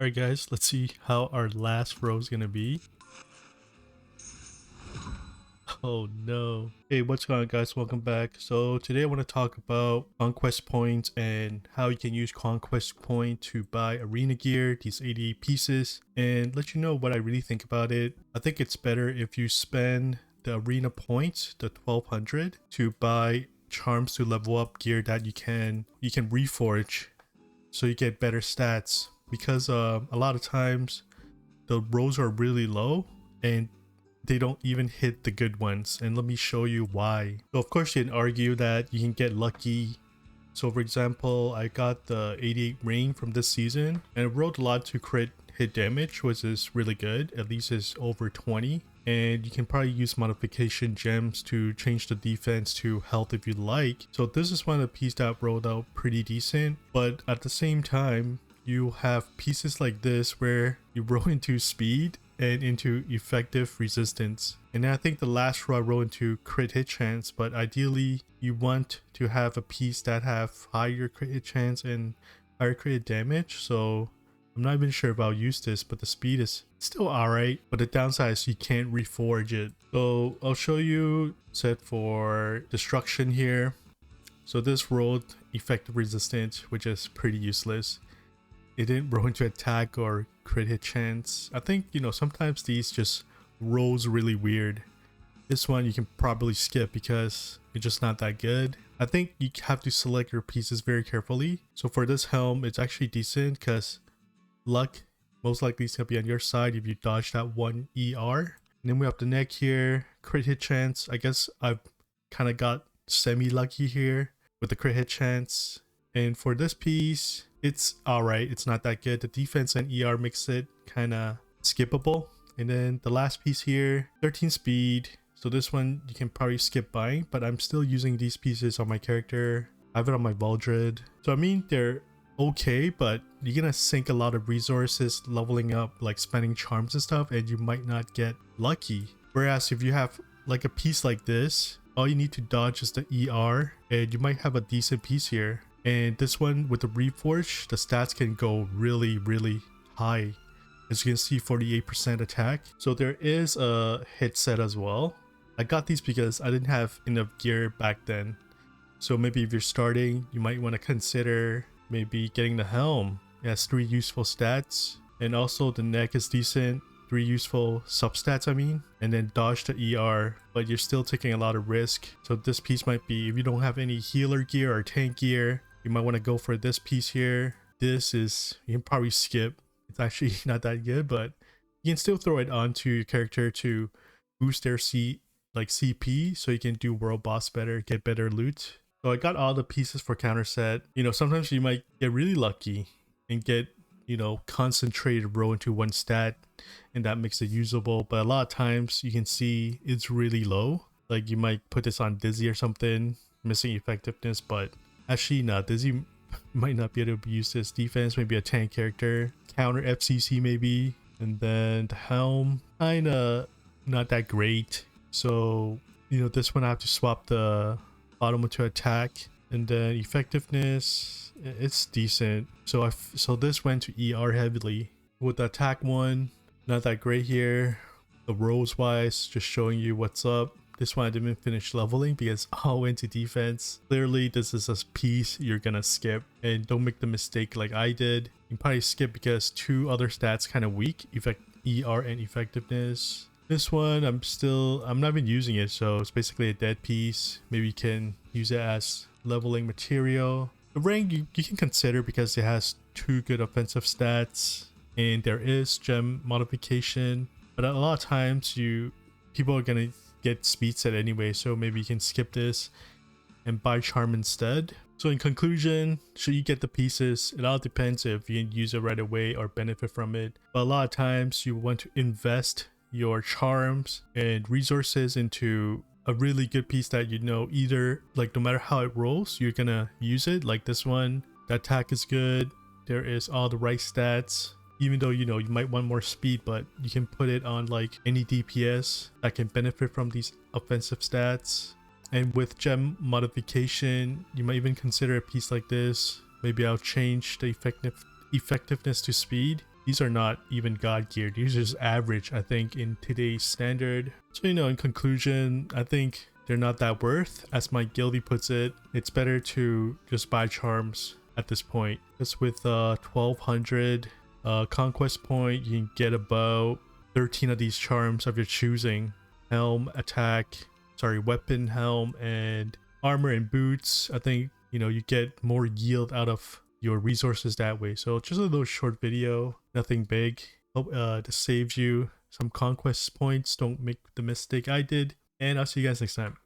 Alright guys, let's see how our last row is gonna be. Oh no. Hey, what's going on guys? Welcome back. So today I want to talk about Conquest points and how you can use Conquest point to buy arena gear, these 88 pieces, and let you know what I really think about it. I think it's better if you spend the arena points, the 1200, to buy charms to level up gear that you can reforge so you get better stats, because a lot of times the rolls are really low and they don't even hit the good ones, and let me show you why. So of course you can argue that you can get lucky. So for example, I got the 88 rain from this season and it rolled a lot to crit hit damage, which is really good. At least it's over 20, and you can probably use modification gems to change the defense to health if you like. So this is one of the pieces that rolled out pretty decent, but at the same time you have pieces like this where you roll into speed and into effective resistance. And I think the last row I roll into crit hit chance, but ideally you want to have a piece that have higher crit hit chance and higher crit hit damage. So I'm not even sure if I'll use this, but the speed is still alright, but the downside is you can't reforge it. So I'll show you set for destruction here. So this rolled effective resistance, which is pretty useless. It didn't roll into attack or crit hit chance. I think, you know, sometimes these just rolls really weird. This one you can probably skip because it's just not that good. I think you have to select your pieces very carefully. So for this helm, it's actually decent because luck most likely is going to be on your side if you dodge that one ER. And then we have the neck here, crit hit chance. I guess I've kind of got semi-lucky here with the crit hit chance. And for this piece, it's alright, it's not that good. The defense and ER makes it kind of skippable. And then the last piece here, 13 speed. So this one you can probably skip buying, but I'm still using these pieces on my character. I have it on my Valdred. So I mean, they're okay, but you're gonna sink a lot of resources leveling up, like spending charms and stuff, and you might not get lucky. Whereas if you have like a piece like this, all you need to dodge is the ER and you might have a decent piece here. And this one with the reforge, the stats can go really high. As you can see, 48% attack. So there is a hit set as well. I got these because I didn't have enough gear back then. So maybe if you're starting, you might want to consider maybe getting the helm. It has 3 useful stats, and also the neck is decent. 3 useful substats, I mean, and then dodge the ER, but you're still taking a lot of risk. So this piece might be, if you don't have any healer gear or tank gear, you might want to go for this piece here. This is, you can probably skip. It's actually not that good, but you can still throw it onto your character to boost their CP, so you can do world boss better, get better loot. So I got all the pieces for counter set. You know, sometimes you might get really lucky and get, you know, concentrated row into one stat, and that makes it usable. But a lot of times you can see it's really low. Like you might put this on Dizzy or something, missing effectiveness, but actually not. Dizzy might not be able to use this. Defense, maybe a tank character, counter FCC maybe, and then the helm kinda not that great. So, you know, this one I have to swap the bottom to attack, and then effectiveness, it's decent. So this went to ER heavily. With the attack one, not that great here. The rolls wise, just showing you what's up. This one I didn't finish leveling because all went to defense. Clearly this is a piece you're gonna skip, and don't make the mistake like I did. You can probably skip because 2 other stats kind of weak, ER and effectiveness. This one I'm not even using it, so it's basically a dead piece. Maybe you can use it as leveling material. The rank you can consider because it has 2 good offensive stats, and there is gem modification, but a lot of times people are gonna get speed set anyway, so maybe you can skip this and buy charm instead. So in conclusion, should you get the pieces? It all depends if you can use it right away or benefit from it, but a lot of times you want to invest your charms and resources into a really good piece that, you know, either like no matter how it rolls, you're gonna use it. Like this one, the attack is good, there is all the right stats, even though, you know, you might want more speed, but you can put it on like any DPS that can benefit from these offensive stats. And with gem modification, you might even consider a piece like this. Maybe I'll change the effectiveness to speed. these are not even god gear. These are just average, I think, in today's standard. So, you know, in conclusion, I think they're not that worth. As my guildie puts it, it's better to just buy charms at this point. Just with 1200 conquest point, you can get about 13 of these charms of your choosing. Helm, attack, weapon, helm, and armor and boots. I think, you know, you get more yield out of your resources that way. So just a little short video, nothing big. Hope this saves you some conquest points. Don't make the mistake I did, and I'll see you guys next time.